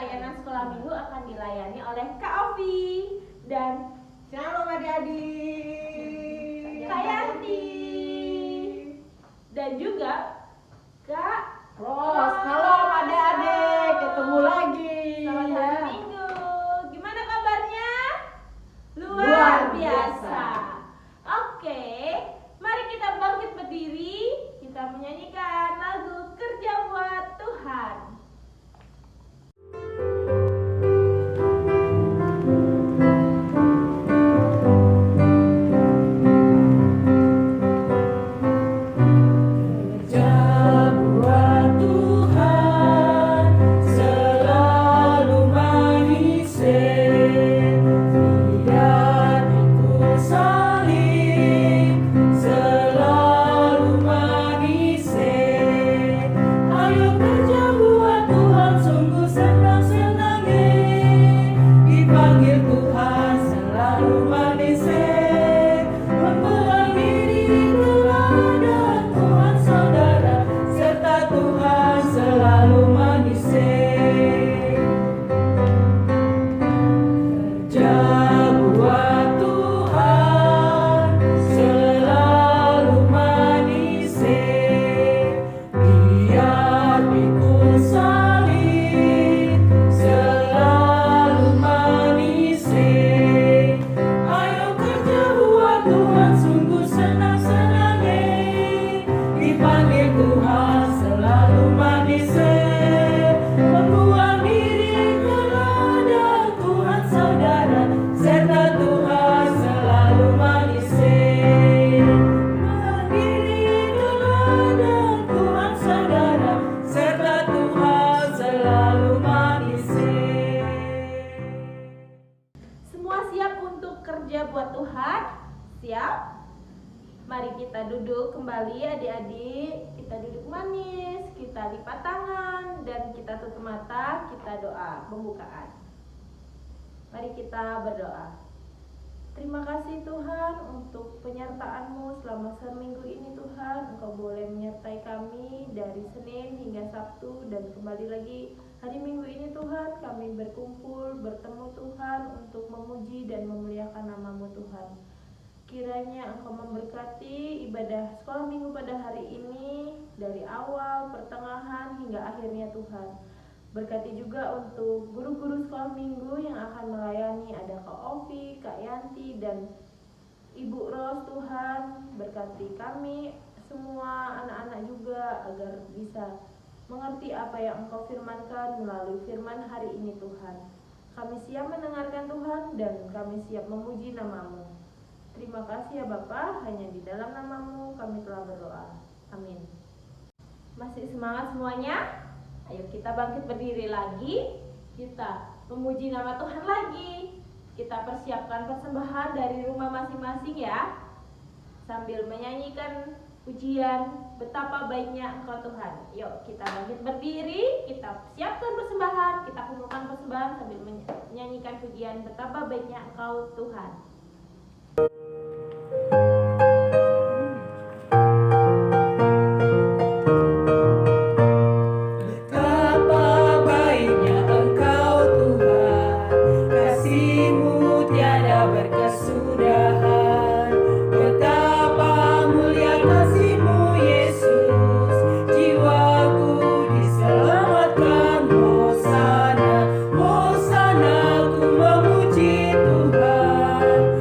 layanan sekolah minggu akan dilayani oleh Kak Ovi dan Shalom adik-adik, Kak Yanti dan juga Kak Ros. Halo adik-adik, ketemu lagi. Selamat hari Minggu. Gimana kabarnya? Luar biasa. Oke, mari kita bangkit berdiri. Kita menyanyikan lagu Kerja Buat Tuhan. Mari kita duduk kembali adik-adik. Kita duduk manis, kita lipat tangan, dan kita tutup mata, kita doa pembukaan. Mari kita berdoa. Terima kasih Tuhan untuk penyertaan-Mu selama seminggu ini Tuhan. Engkau boleh menyertai kami dari Senin hingga Sabtu, dan kembali lagi hari Minggu ini Tuhan. Kami berkumpul, bertemu Tuhan untuk memuji dan memuliakan nama-Mu Tuhan. Kiranya Engkau memberkati ibadah sekolah minggu pada hari ini dari awal, pertengahan, hingga akhirnya Tuhan. Berkati juga untuk guru-guru sekolah minggu yang akan melayani, ada Kak Ovi, Kak Yanti, dan Ibu Ros Tuhan. Berkati kami semua anak-anak juga agar bisa mengerti apa yang Engkau firmankan melalui firman hari ini Tuhan. Kami siap mendengarkan Tuhan dan kami siap memuji nama-Mu. Terima kasih ya Bapa, hanya di dalam nama-Mu kami telah berdoa. Amin. Masih semangat semuanya? Ayo kita bangkit berdiri lagi. Kita memuji nama Tuhan lagi. Kita persiapkan persembahan dari rumah masing-masing ya. Sambil menyanyikan pujian betapa baiknya Engkau Tuhan. Yuk kita bangkit berdiri, kita siapkan persembahan, kita kumpulkan persembahan sambil menyanyikan pujian betapa baiknya Engkau Tuhan. Hosana, ku memuji Tuhan.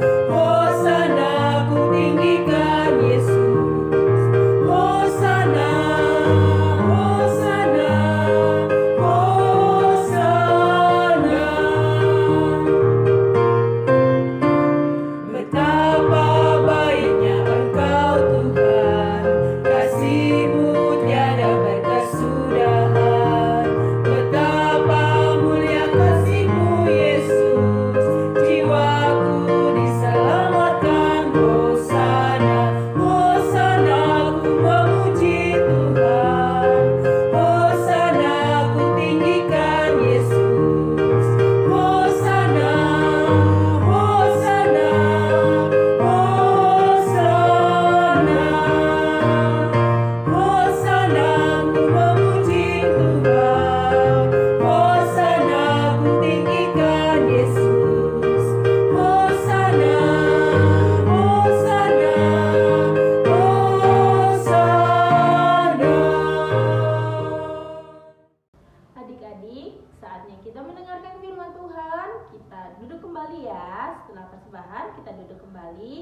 sudah mendengarkan firman Tuhan, kita duduk kembali ya. Setelah persembahan, kita duduk kembali.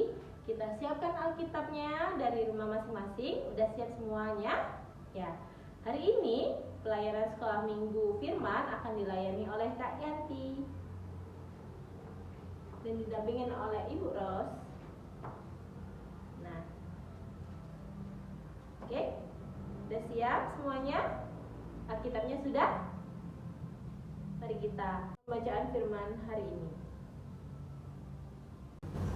Kita siapkan Alkitabnya dari rumah masing-masing. Udah siap semuanya? Ya. Hari ini pelayanan sekolah minggu firman akan dilayani oleh Kak Yanti dan didampingin oleh Ibu Ros. Nah, oke, udah siap semuanya? Alkitabnya sudah? Mari kita pembacaan firman hari ini.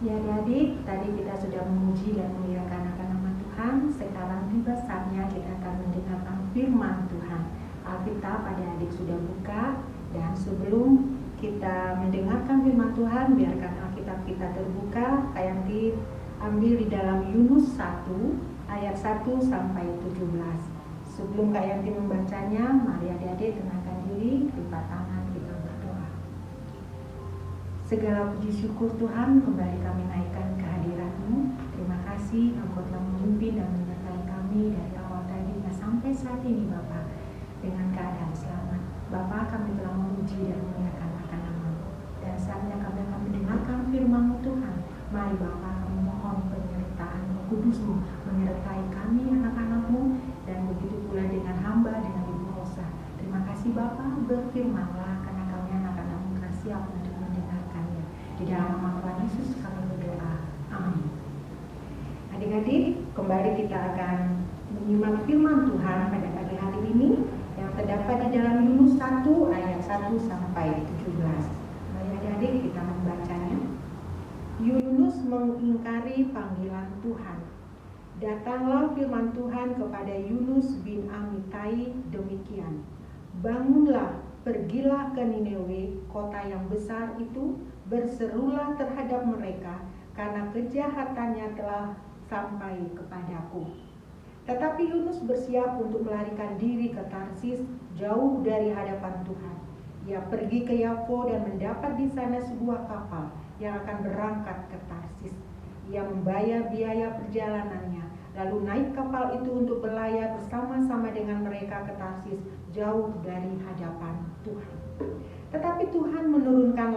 Ya adik-adik, tadi kita sudah memuji dan memuliakan akan nama Tuhan. Sekarang tiba saatnya kita akan mendengarkan firman Tuhan. Alkitab adik-adik sudah buka, dan sebelum kita mendengarkan firman Tuhan, biarkan Alkitab kita terbuka. Kayanti ambil di dalam Yunus 1 ayat 1 sampai 17. Sebelum Kak Yanti membacanya, mari adik-adik tenangkan diri, lipat tangan, kita berdoa. Segala puji syukur Tuhan, kembali kami naikkan kehadirat-Mu. Terima kasih Engkau telah memimpin dan menyertai kami dari awal tadi sampai saat ini Bapa, dengan keadaan selamat. Bapa, kami telah memuji dan memuliakan akan nama-Mu. Dan saatnya kami akan mendengarkan firman-Mu Tuhan. Mari Bapa, kami mohon penyertaan Roh Kudus-Mu menyertai kami anak-anak-Mu, dan begitu pula dengan hamba, dengan Ibu Rosa. Terima kasih Bapa, berfirmanlah karena kami anak-anak-Mu telah siap untuk mendengarkannya. Di dalam nama Tuhan Yesus kami berdoa. Amin. Adik-adik, kembali kita akan menyimak firman Tuhan pada pagi hari ini yang terdapat di dalam Yunus 1 ayat 1 sampai 17. Mari adik-adik kita membacanya. Yunus mengingkari panggilan Tuhan. Datanglah firman Tuhan kepada Yunus bin Amitai demikian. Bangunlah, pergilah ke Niniwe, kota yang besar itu, berserulah terhadap mereka, karena kejahatannya telah sampai kepadaku. Tetapi Yunus bersiap untuk melarikan diri ke Tarsis, jauh dari hadapan Tuhan. Ia pergi ke Yafo dan mendapat di sana sebuah kapal yang akan berangkat ke Tarsis. Ia membayar biaya perjalanannya, lalu naik kapal itu untuk berlayar bersama-sama dengan mereka ke Tarsis, jauh dari hadapan Tuhan. Tetapi Tuhan menurunkan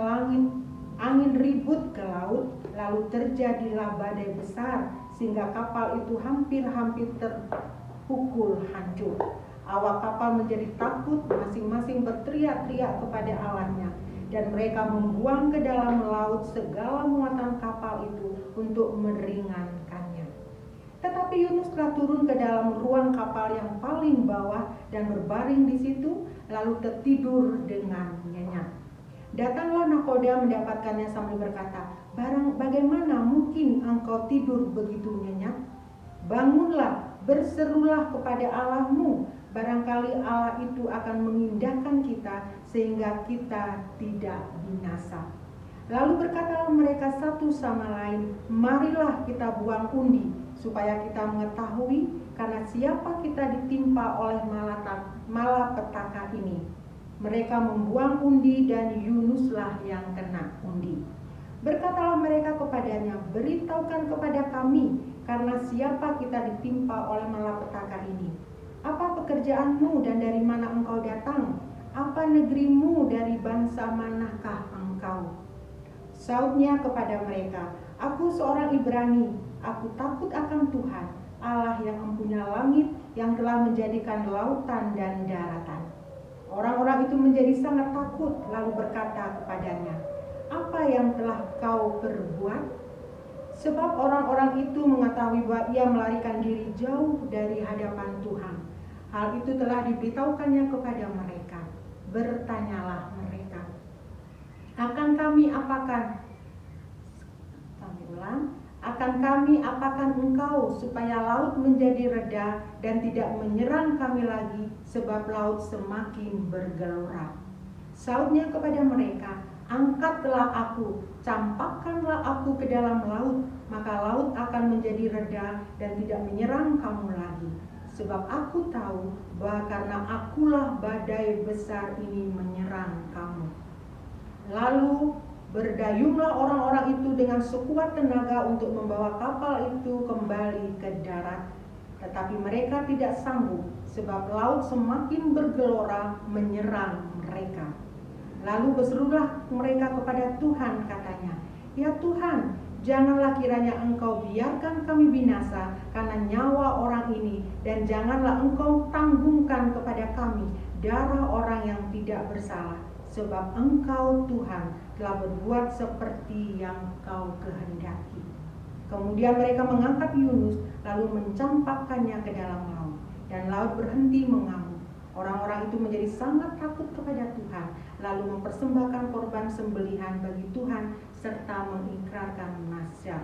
angin ribut ke laut, lalu terjadilah badai besar, sehingga kapal itu hampir-hampir terpukul hancur. Awak kapal menjadi takut, masing-masing berteriak-teriak kepada Allahnya, dan mereka membuang ke dalam laut segala muatan kapal itu untuk meringankannya. Tetapi Yunus telah turun ke dalam ruang kapal yang paling bawah dan berbaring di situ, lalu tertidur dengan nyenyak. Datanglah nakoda mendapatkannya sambil berkata, bagaimana mungkin engkau tidur begitu nyenyak? Bangunlah, berserulah kepada Allahmu. Barangkali Allah itu akan mengindahkan kita sehingga kita tidak binasa. Lalu berkatalah mereka satu sama lain, marilah kita buang undi, supaya kita mengetahui karena siapa kita ditimpa oleh malapetaka ini. Mereka membuang undi dan Yunuslah yang kena undi. Berkatalah mereka kepadanya, beritahukan kepada kami karena siapa kita ditimpa oleh malapetaka ini. Apa pekerjaanmu dan dari mana engkau datang? Apa negerimu, dari bangsa manakah engkau? Sautnya kepada mereka, aku seorang Ibrani, aku takut akan Tuhan, Allah yang mempunyai langit, yang telah menjadikan lautan dan daratan. Orang-orang itu menjadi sangat takut, lalu berkata kepadanya, apa yang telah kau perbuat? Sebab orang-orang itu mengetahui bahwa ia melarikan diri jauh dari hadapan Tuhan. Hal itu telah diberitahukannya kepada mereka. Bertanyalah mereka, akan kami apakan engkau supaya laut menjadi reda dan tidak menyerang kami lagi, sebab laut semakin bergelora. Sautnya kepada mereka, angkatlah aku, campakkanlah aku ke dalam laut, maka laut akan menjadi reda dan tidak menyerang kamu lagi. Sebab aku tahu bahwa karena akulah badai besar ini menyerang kamu. Lalu berdayunglah orang-orang itu dengan sekuat tenaga untuk membawa kapal itu kembali ke darat. Tetapi mereka tidak sanggup, sebab laut semakin bergelora menyerang mereka. Lalu berserulah mereka kepada Tuhan, katanya, "Ya Tuhan, janganlah kiranya Engkau biarkan kami binasa karena nyawa orang ini, dan janganlah Engkau tanggungkan kepada kami darah orang yang tidak bersalah, sebab Engkau Tuhan telah berbuat seperti yang Kau kehendaki." Kemudian mereka mengangkat Yunus lalu mencampakkannya ke dalam laut, dan laut berhenti mengamuk. Orang-orang itu menjadi sangat takut kepada Tuhan, lalu mempersembahkan korban sembelihan bagi Tuhan serta mengikrarkan nasyar.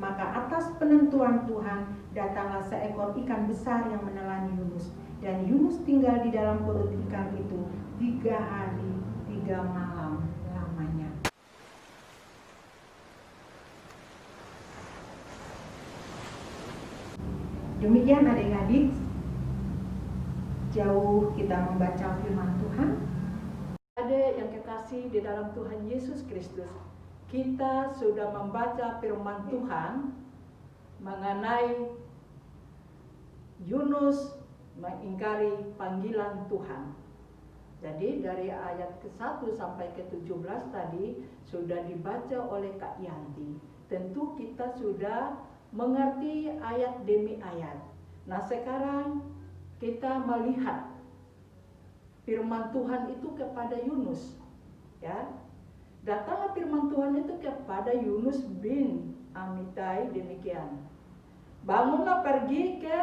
Maka atas penentuan Tuhan datanglah seekor ikan besar yang menelan Yunus, dan Yunus tinggal di dalam perut ikan itu 3 hari 3 malam lamanya. Demikian adik-adik, jauh kita membaca firman Tuhan. Adik yang kekasih di dalam Tuhan Yesus Kristus, kita sudah membaca firman Tuhan mengenai Yunus mengingkari panggilan Tuhan. Jadi dari ayat ke-1 sampai ke-17 tadi sudah dibaca oleh Kak Yanti. Tentu kita sudah mengerti ayat demi ayat. Nah, sekarang kita melihat firman Tuhan itu kepada Yunus, ya. Datanglah firman Tuhan itu kepada Yunus bin Amittai demikian. Bangunlah pergi ke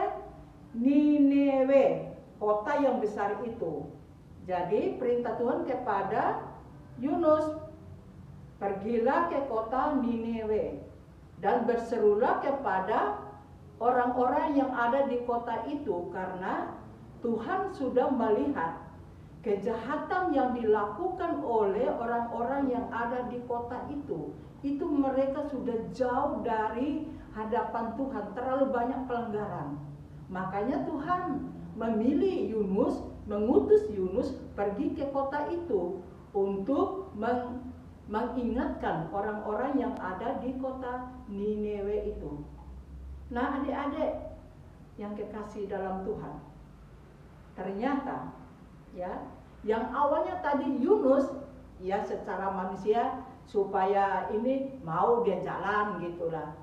Nineve, kota yang besar itu. Jadi perintah Tuhan kepada Yunus, pergilah ke kota Nineve dan berserulah kepada orang-orang yang ada di kota itu, karena Tuhan sudah melihat kejahatan yang dilakukan oleh orang-orang yang ada di kota itu. Itu mereka sudah jauh dari hadapan Tuhan, terlalu banyak pelanggaran. Makanya Tuhan memilih Yunus, mengutus Yunus pergi ke kota itu untuk mengingatkan orang-orang yang ada di kota Nineve itu. Nah, adik-adik yang kekasih dalam Tuhan, ternyata ya, yang awalnya tadi Yunus ya secara manusia supaya ini mau dia jalan gitulah.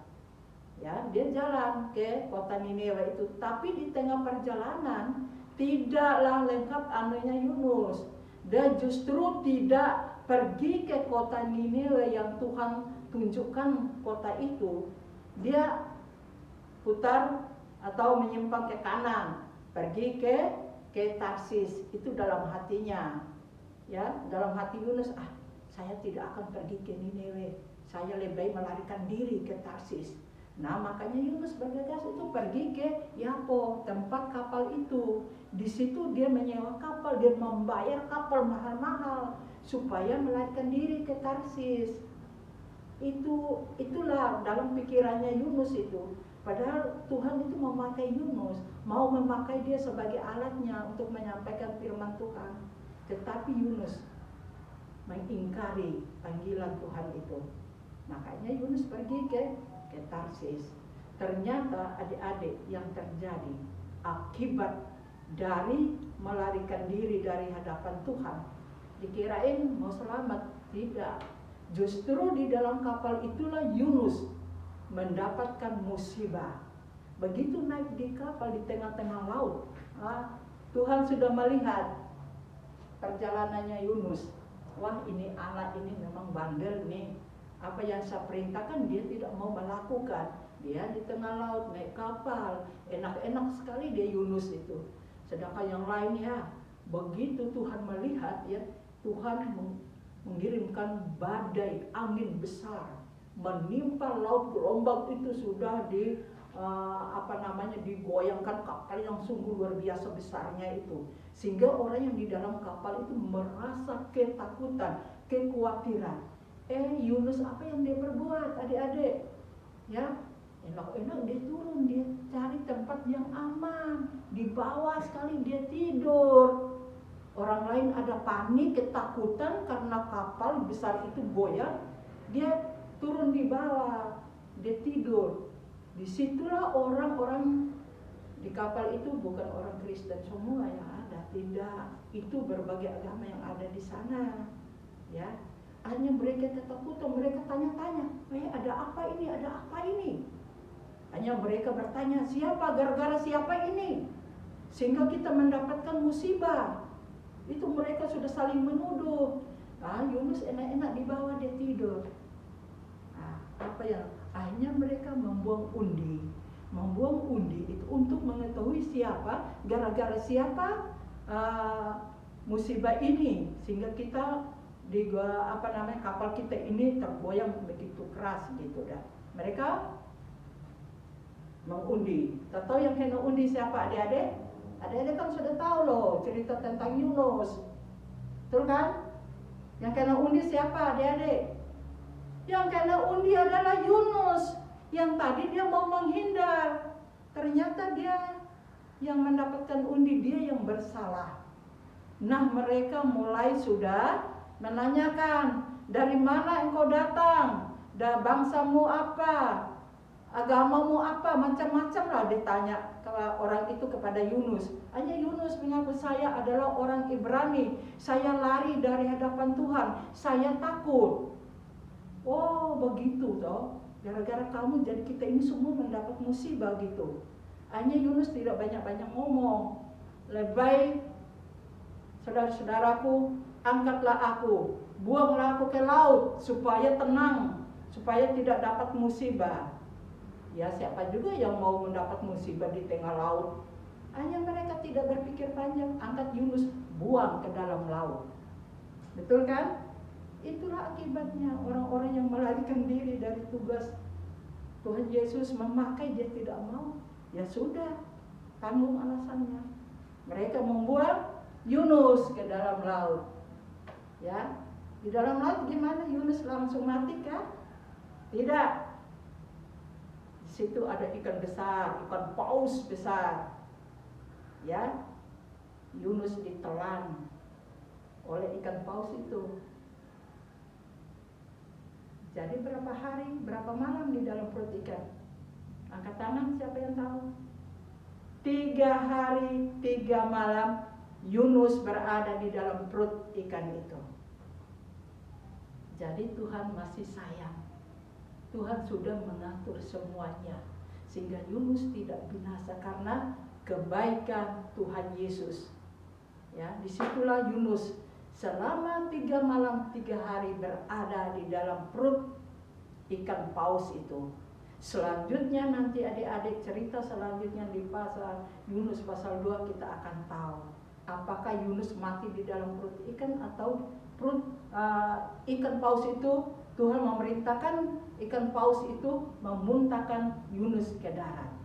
Ya, dia jalan ke kota Nineve itu, tapi di tengah perjalanan tidaklah lengkap anunya Yunus. Dia justru tidak pergi ke kota Nineve yang Tuhan tunjukkan kota itu. Dia putar atau menyimpang ke kanan, pergi ke Tarsis. Itu dalam hatinya, ya, dalam hati Yunus, saya tidak akan pergi ke Nineve, saya lebih baik melarikan diri ke Tarsis. Nah, makanya Yunus bergegas itu pergi ke Yapo, tempat kapal itu. Di situ dia menyewa kapal, dia membayar kapal mahal-mahal supaya melarikan diri ke Tarsis. Itulah dalam pikirannya Yunus itu. Padahal Tuhan itu memakai Yunus, mau memakai dia sebagai alatnya untuk menyampaikan firman Tuhan. Tetapi Yunus mengingkari panggilan Tuhan itu. Makanya Yunus pergi ke Tarsis. Ternyata adik-adik yang terjadi akibat dari melarikan diri dari hadapan Tuhan, dikirain mau selamat, tidak. Justru di dalam kapal itulah Yunus mendapatkan musibah. Begitu naik di kapal di tengah-tengah laut, Tuhan sudah melihat perjalanannya Yunus. Wah, ini anak ini memang bandel nih. Apa yang saya perintahkan dia tidak mau melakukan. Dia di tengah laut naik kapal, enak-enak sekali dia Yunus itu. Sedangkan yang lainnya, begitu Tuhan melihat, ya, Tuhan mengirimkan badai angin besar menimpa laut. Gelombang itu sudah digoyangkan kapal yang sungguh luar biasa besarnya itu, sehingga orang yang di dalam kapal itu merasa ketakutan, kekhawatiran. Yunus apa yang dia perbuat, adik-adik? Ya, enak-enak dia turun, dia cari tempat yang aman, di bawah sekali dia tidur. Orang lain ada panik, ketakutan karena kapal besar itu goyang, dia turun di bawah, dia tidur. Disitulah orang-orang di kapal itu bukan orang Kristen semua yang ada, tidak. Itu berbagai agama yang ada di sana. Ya, hanya mereka ketakutan, mereka tanya-tanya, ada apa ini, ada apa ini? Hanya mereka bertanya, siapa, gara-gara siapa ini? Sehingga kita mendapatkan musibah. Itu mereka sudah saling menuduh. Yunus enak-enak di bawah, dia tidur. Apa yang akhirnya mereka membuang undi itu untuk mengetahui siapa, gara-gara siapa musibah ini, sehingga kita di kapal kita ini tergoyang begitu keras gitu dah. Mereka mengundi. Tahu yang kena undi siapa, adik-adik? Adik-adik kan sudah tahu loh cerita tentang Yunus, betul kan? Yang kena undi siapa, adik-adik? Yang kena undi adalah Yunus. Yang tadi dia mau menghindar, ternyata dia yang mendapatkan undi, dia yang bersalah. Nah, mereka mulai sudah menanyakan, dari mana engkau datang? Bangsamu apa? Agamamu apa? Macam-macam lah ditanya orang itu kepada Yunus. Hanya Yunus mengaku, saya adalah orang Ibrani, saya lari dari hadapan Tuhan, saya takut. Oh begitu toh, gara-gara kamu jadi kita ini semua mendapat musibah gitu. Hanya Yunus tidak banyak-banyak ngomong. Lebih baik, saudara-saudaraku, angkatlah aku, buanglah aku ke laut supaya tenang, supaya tidak dapat musibah. Ya, siapa juga yang mau mendapat musibah di tengah laut? Hanya mereka tidak berpikir panjang, angkat Yunus, buang ke dalam laut. Betul kan? Itulah akibatnya orang-orang yang melarikan diri dari tugas Tuhan Yesus memakai, dia tidak mau. Ya sudah, tanggung alasannya. Mereka membuang Yunus ke dalam laut. Ya, di dalam laut gimana? Yunus langsung mati kah? Tidak. Di situ ada ikan besar, ikan paus besar. Ya, Yunus ditelan oleh ikan paus itu. Jadi berapa hari, berapa malam di dalam perut ikan? Angkat tangan, siapa yang tahu? 3 hari, 3 malam Yunus berada di dalam perut ikan itu. Jadi Tuhan masih sayang. Tuhan sudah mengatur semuanya, sehingga Yunus tidak binasa karena kebaikan Tuhan Yesus. Ya, disitulah Yunus selama 3 malam 3 hari berada di dalam perut ikan paus itu. Selanjutnya nanti adik-adik cerita selanjutnya di pasal Yunus pasal 2 kita akan tahu apakah Yunus mati di dalam perut ikan atau perut ikan paus itu Tuhan memerintahkan ikan paus itu memuntahkan Yunus ke darat.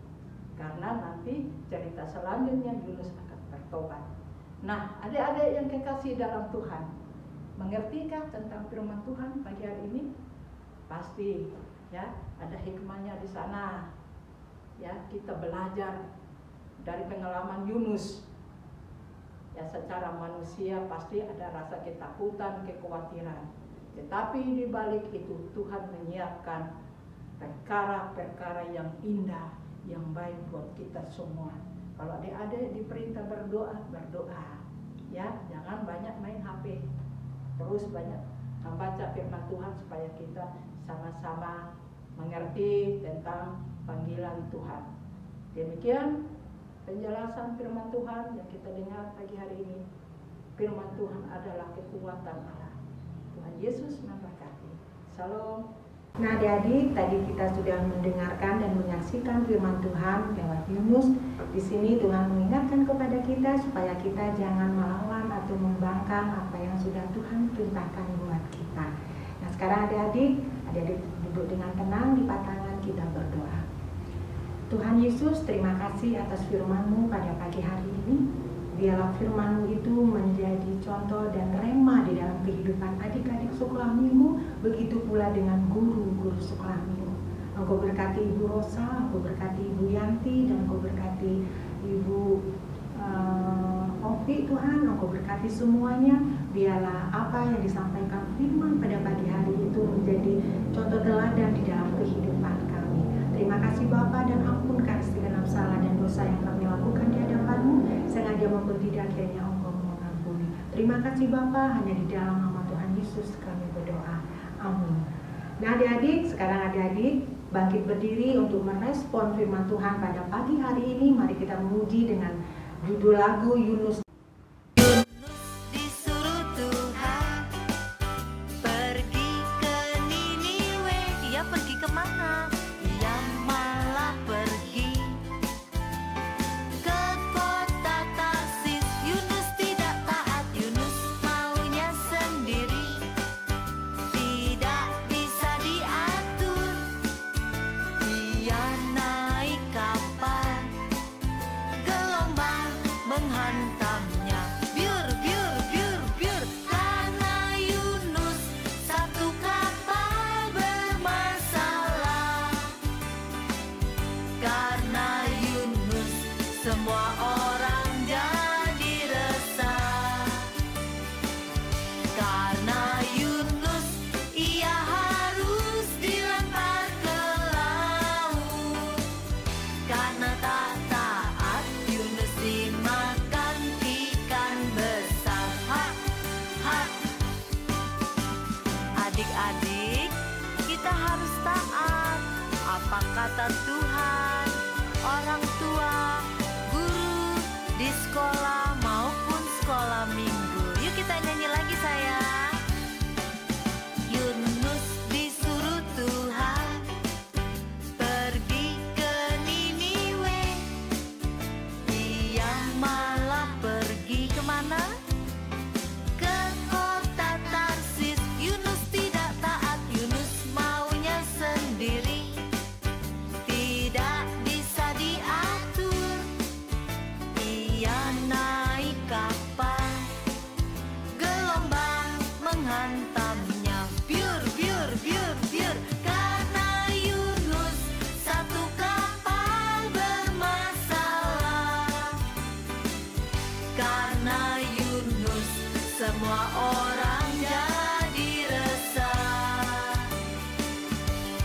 Karena nanti cerita selanjutnya Yunus akan bertobat. Nah, adik-adik yang kekasih dalam Tuhan, mengertikah tentang firman Tuhan pagi hari ini? Pasti, ya, ada hikmahnya di sana. Ya, kita belajar dari pengalaman Yunus. Ya, secara manusia pasti ada rasa ketakutan, kekhawatiran. Tetapi di balik itu Tuhan menyiapkan perkara-perkara yang indah, yang baik buat kita semua. Kalau adik-adik diperintah berdoa, ya, jangan banyak main HP, terus banyak membaca firman Tuhan supaya kita sama-sama mengerti tentang panggilan Tuhan. Demikian penjelasan firman Tuhan yang kita dengar pagi hari ini. Firman Tuhan adalah kekuatan Allah. Tuhan Yesus memberkati. Salam. Nah, adik-adik, tadi kita sudah mendengarkan dan menyaksikan firman Tuhan lewat Yunus. Di sini Tuhan mengingatkan kepada kita supaya kita jangan melawan atau membangkang apa yang sudah Tuhan perintahkan buat kita. Nah, sekarang adik-adik duduk dengan tenang di patangan, kita berdoa. Tuhan Yesus, terima kasih atas firman-Mu pada pagi hari ini. Biarlah firman-Mu itu menjadi contoh dan rema di dalam kehidupan adik-adik sekolah minggu, begitu pula dengan guru-guru sekolah minggu. Engkau berkati Ibu Rosa, Engkau berkati Ibu Yanti, dan Engkau berkati Ibu Ovi, Tuhan. Engkau berkati semuanya. Biarlah apa yang disampaikan firman pada pagi hari itu menjadi contoh teladan di dalam kehidupan kami. Terima kasih Bapa, dan ampunkan segenap salah dan dosa yang kami lakukan di hadapan-Mu, sengaja maupun tidak, kiranya Engkau mengampuni. Terima kasih Bapa, hanya di dalam nama Tuhan Yesus Yesus kami berdoa. Amin. Nah adik-adik, sekarang adik-adik bangkit berdiri untuk merespon firman Tuhan pada pagi hari ini. Mari kita memuji dengan judul lagu Yunus. Disuruh Tuhan pergi ke Niniwe. Dia pergi kemana? Dia malah pergi ke kota Tarsis. Yunus tidak taat, Yunus maunya sendiri. Tidak bisa diatur. Dia naik kapal, gelombang menghantamnya. Biur, biur, biur, biur. Karena Yunus satu kapal bermasalah. Karena Yunus semua orang jadi resah. Karena Yunus ia harus dilempar ke laut. Karena tak taat Yunus dimakan ikan besar. Ha, ha. Adik-adik, kita harus taat apa kata Tuhan. Orang tua, guru di sekolah maupun sekolah minggu. Yuk kita nyanyi lagi sayang. Yunus disuruh Tuhan pergi ke Niniwe. Dia malah pergi kemana? Ke kota Tarsis. Yunus tidak taat, Yunus maunya sendiri. Tidak bisa diatur. Ia naik kapal, gelombang menghantamnya. Biur, biur, biur, biur. Karena Yunus satu kapal bermasalah. Karena Yunus semua orang jadi resah.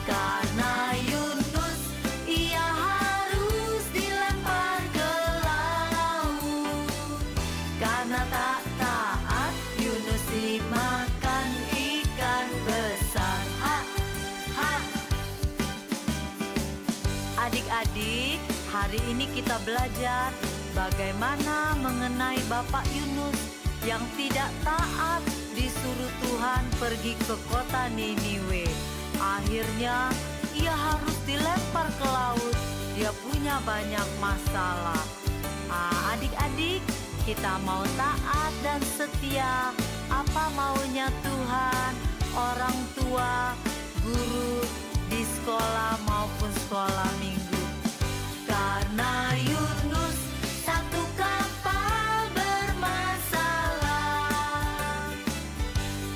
Karena Yunus ia harus dilempar ke laut. Karena tak taat Yunus dimakan ikan besar. Ha, ha. Adik-adik, hari ini kita belajar bagaimana mengenai Bapak Yunus yang tidak taat, disuruh Tuhan pergi ke kota Niniwe. Akhirnya ia harus dilempar ke laut. Dia punya banyak masalah. Adik-adik, kita mau taat dan setia apa maunya Tuhan. Orang tua, guru di sekolah maupun sekolah minggu. Karena Yunus satu kapal bermasalah.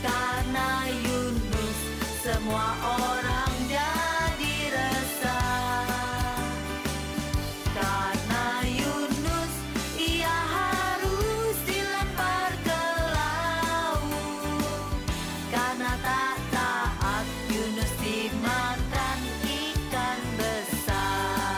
Karena Yunus semua orang jadi resah. Karena Yunus ia harus dilempar ke laut. Karena tak taat Yunus dimakan ikan besar.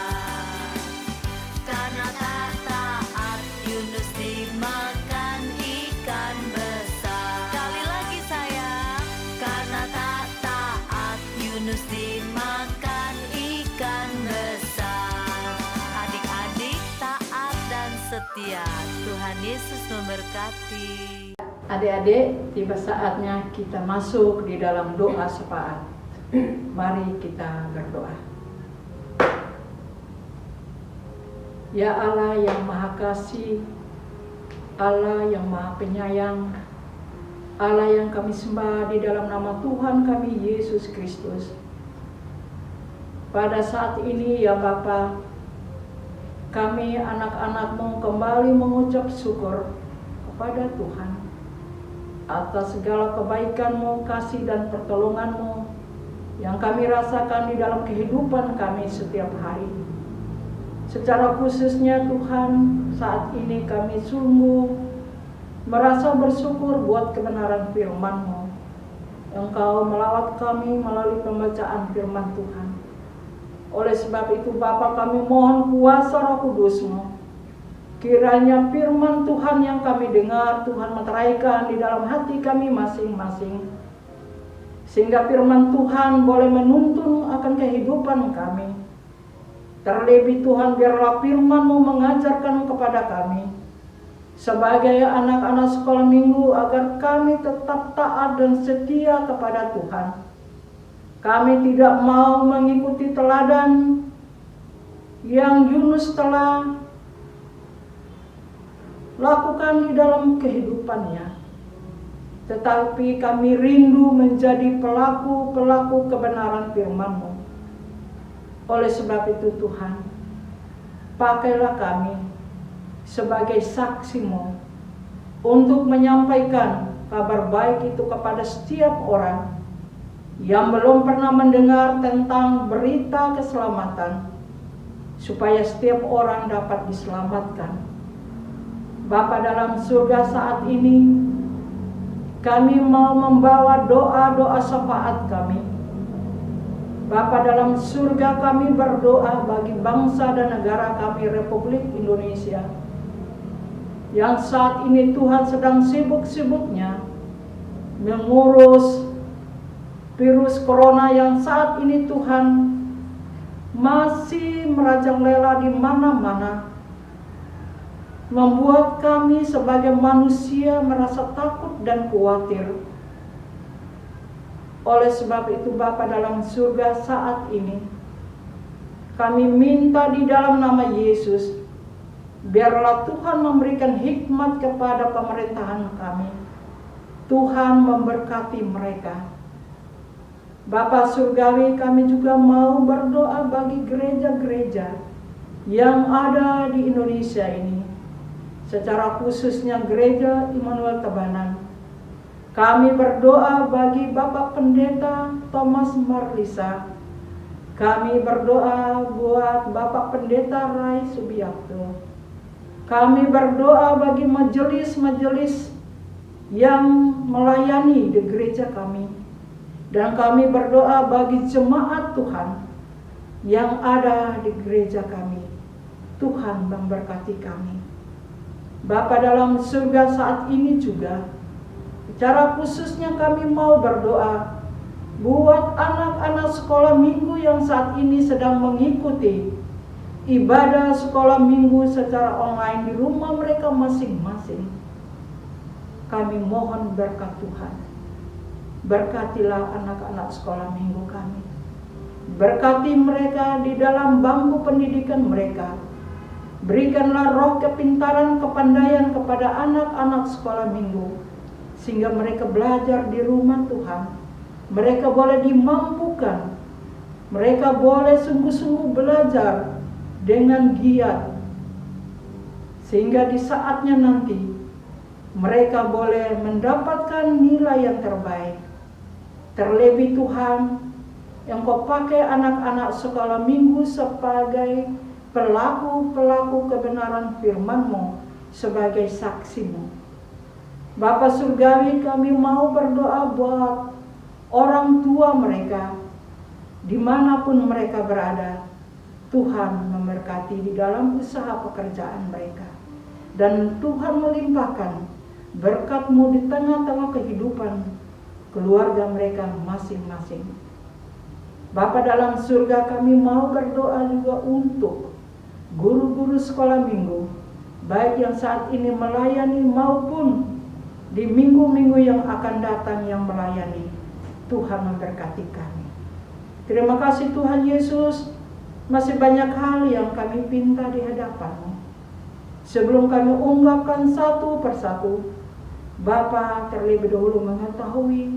Karena tak taat Yunus dimakan ikan besar. Sekali lagi sayang. Karena tak taat Yunus dimakan ikan besar. Adik-adik taat dan setia. Tuhan Yesus memberkati. Adik-adik, tiba saatnya kita masuk di dalam doa syafaat. Mari kita berdoa. Ya Allah yang Maha Kasih, Allah yang Maha Penyayang, Allah yang kami sembah di dalam nama Tuhan kami Yesus Kristus. Pada saat ini ya Bapa, kami anak-anak-Mu kembali mengucap syukur kepada Tuhan atas segala kebaikan-Mu, kasih dan pertolongan-Mu yang kami rasakan di dalam kehidupan kami setiap hari. Secara khususnya Tuhan, saat ini kami sungguh merasa bersyukur buat kebenaran firman-Mu. Engkau melawat kami melalui pembacaan firman Tuhan. Oleh sebab itu Bapa, kami mohon kuasa Roh Kudus-Mu Kiranya firman Tuhan yang kami dengar, Tuhan meteraikan di dalam hati kami masing-masing. Sehingga firman Tuhan boleh menuntun akan kehidupan kami. Terlebih Tuhan, biarlah firman-Mu mengajarkan kepada kami sebagai anak-anak sekolah minggu agar kami tetap taat dan setia kepada Tuhan. Kami tidak mau mengikuti teladan yang Yunus telah lakukan di dalam kehidupannya, tetapi kami rindu menjadi pelaku-pelaku kebenaran firman-Mu. Oleh sebab itu Tuhan, pakailah kami sebagai saksi-Mu untuk menyampaikan kabar baik itu kepada setiap orang yang belum pernah mendengar tentang berita keselamatan, supaya setiap orang dapat diselamatkan. Bapa dalam surga, saat ini kami mau membawa doa-doa syafaat kami. Bapa dalam surga, kami berdoa bagi bangsa dan negara kami, Republik Indonesia, yang saat ini Tuhan sedang sibuk-sibuknya mengurus virus corona yang saat ini Tuhan masih merajalela di mana-mana, membuat kami sebagai manusia merasa takut dan khawatir. Oleh sebab itu Bapa dalam surga, saat ini kami minta di dalam nama Yesus, biarlah Tuhan memberikan hikmat kepada pemerintahan kami. Tuhan memberkati mereka. Bapa surgawi, kami juga mau berdoa bagi gereja-gereja yang ada di Indonesia ini, secara khususnya gereja Immanuel Tabanan. Kami berdoa bagi Bapak Pendeta Thomas Marlisa. Kami berdoa buat Bapak Pendeta Rai Subiakto. Kami berdoa bagi majelis-majelis yang melayani di gereja kami. Dan kami berdoa bagi jemaat Tuhan yang ada di gereja kami. Tuhan memberkati kami. Bapa dalam surga, saat ini juga secara khususnya kami mau berdoa buat anak-anak sekolah minggu yang saat ini sedang mengikuti ibadah sekolah minggu secara online di rumah mereka masing-masing. Kami mohon berkat Tuhan. Berkatilah anak-anak sekolah minggu kami. Berkati mereka di dalam bangku pendidikan mereka. Berikanlah roh kepintaran, kepandaian kepada anak-anak sekolah minggu, sehingga mereka belajar di rumah Tuhan. Mereka boleh dimampukan. Mereka boleh sungguh-sungguh belajar dengan giat, sehingga di saatnya nanti mereka boleh mendapatkan nilai yang terbaik. Terlebih Tuhan, yang Kau pakai anak-anak sekolah minggu sebagai pelaku-pelaku kebenaran firman-Mu, sebagai saksi-Mu. Bapa surgawi, kami mau berdoa buat orang tua mereka, dimanapun mereka berada. Tuhan memberkati di dalam usaha pekerjaan mereka, dan Tuhan melimpahkan berkat-Mu di tengah-tengah kehidupan keluarga mereka masing-masing. Bapa dalam surga, kami mau berdoa juga untuk guru-guru sekolah minggu, baik yang saat ini melayani maupun di minggu-minggu yang akan datang yang melayani. Tuhan memberkati kami. Terima kasih Tuhan Yesus. Masih banyak hal yang kami pinta di hadapan-Mu. Sebelum kami ungkapkan satu persatu, Bapa terlebih dahulu mengetahui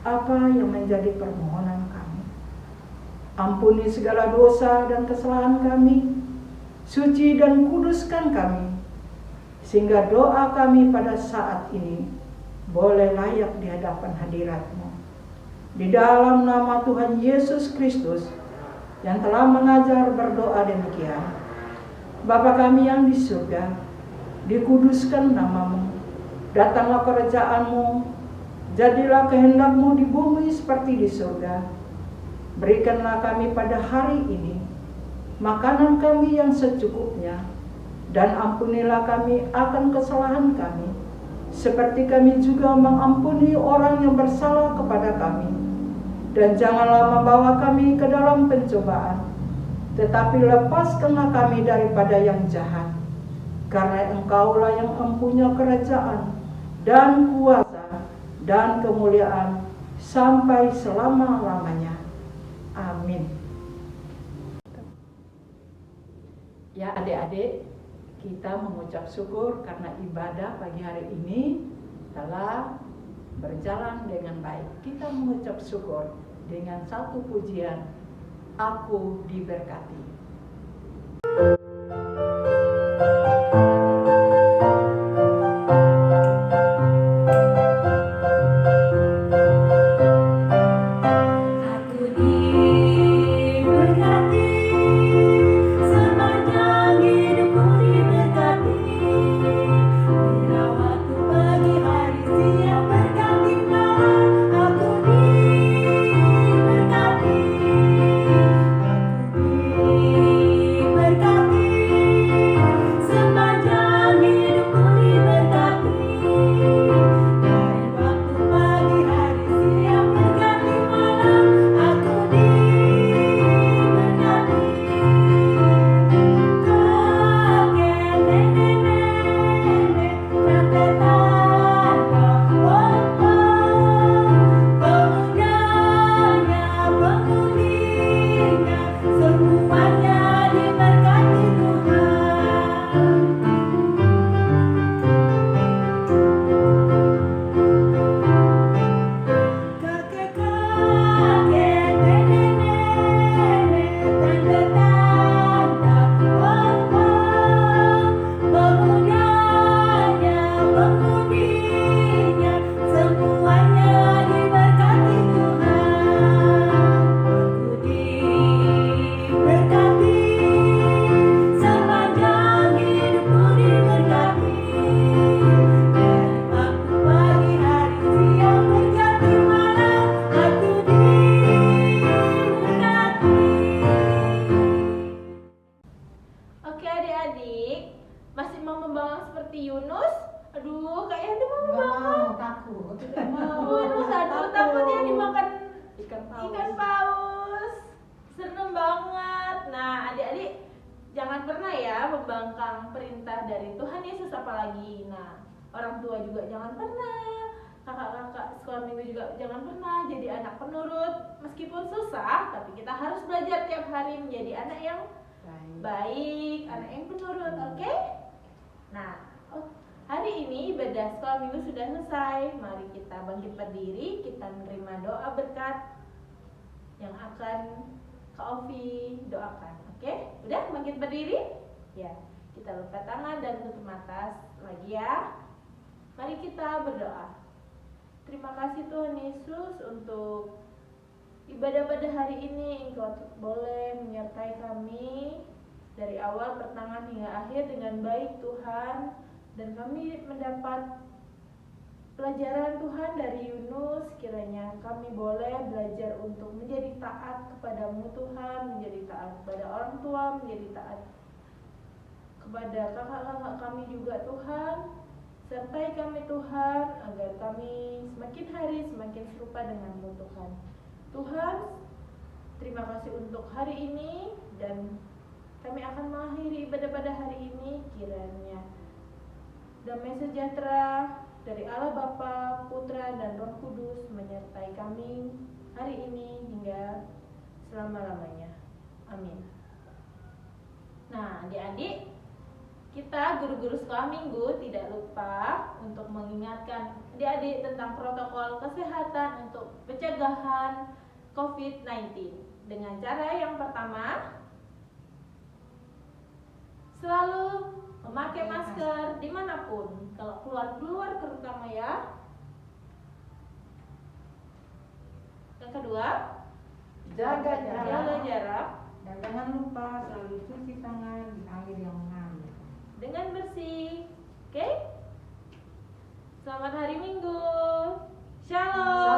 apa yang menjadi permohonan kami. Ampuni segala dosa dan kesalahan kami, suci dan kuduskan kami, sehingga doa kami pada saat ini boleh layak di hadapan hadirat-Mu. Di dalam nama Tuhan Yesus Kristus yang telah mengajar berdoa demikian. Bapa kami yang di surga, dikuduskan nama-Mu, datanglah kerajaan-Mu, jadilah kehendak-Mu di bumi seperti di surga. Berikanlah kami pada hari ini makanan kami yang secukupnya, Dan ampunilah kami akan kesalahan kami, seperti kami juga mengampuni orang yang bersalah kepada kami. Dan janganlah membawa kami ke dalam pencobaan, tetapi lepaskanlah kami daripada yang jahat. Karena Engkaulah yang mempunyai kerajaan dan kuasa dan kemuliaan sampai selama-lamanya. Amin. Ya adik-adik, kita mengucap syukur karena ibadah pagi hari ini telah berjalan dengan baik. Kita mengucap syukur dengan satu pujian, Aku Diberkati. Oke adik-adik, masih mau membangkang seperti Yunus? Aduh, kayaknya dia mau membangkang. Takut. Yunus, aduh takutnya dimakan Ikan ikan paus. Serem banget. Nah, adik-adik jangan pernah ya membangkang perintah dari Tuhan Yesus apalagi. Nah, orang tua juga jangan pernah. Kakak-kakak sekolah minggu juga jangan pernah jadi anak penurut. Meskipun susah, tapi kita harus belajar tiap hari menjadi anak yang baik, anak yang penurut, oke? Nah, hari ini ibadah sekolah minggu sudah selesai. Mari kita bangkit berdiri, kita menerima doa berkat yang akan Kak Ovi doakan, oke? Udah bangkit berdiri? Ya, kita lupa tangan dan tutup mata lagi ya. Mari kita berdoa. Terima kasih Tuhan Yesus untuk ibadah pada hari ini. Engkau boleh menyertai kami dari awal, pertengahan hingga akhir dengan baik Tuhan. Dan kami mendapat pelajaran Tuhan dari Yunus. Kiranya kami boleh belajar untuk menjadi taat kepadamu Tuhan, menjadi taat kepada orang tua, menjadi taat kepada kakak-kakak kami juga Tuhan. Sertai kami Tuhan, agar kami semakin hari semakin serupa denganmu Tuhan. Tuhan, terima kasih untuk hari ini, dan kami akan mengakhiri ibadah pada hari ini. Kiranya damai sejahtera dari Allah Bapa, Putra, dan Roh Kudus menyertai kami hari ini hingga selama-lamanya. Amin. Nah, adik-adik, kita guru-guru sekolah minggu tidak lupa untuk mengingatkan adik-adik tentang protokol kesehatan untuk pencegahan COVID-19. Dengan cara yang pertama, selalu memakai masker dimanapun, kalau keluar terutama ya. Yang kedua, Jaga jarak Dan jangan lupa selalu cuci tangan di air yang mengalir. dengan bersih. Oke? Selamat hari Minggu. Shalom.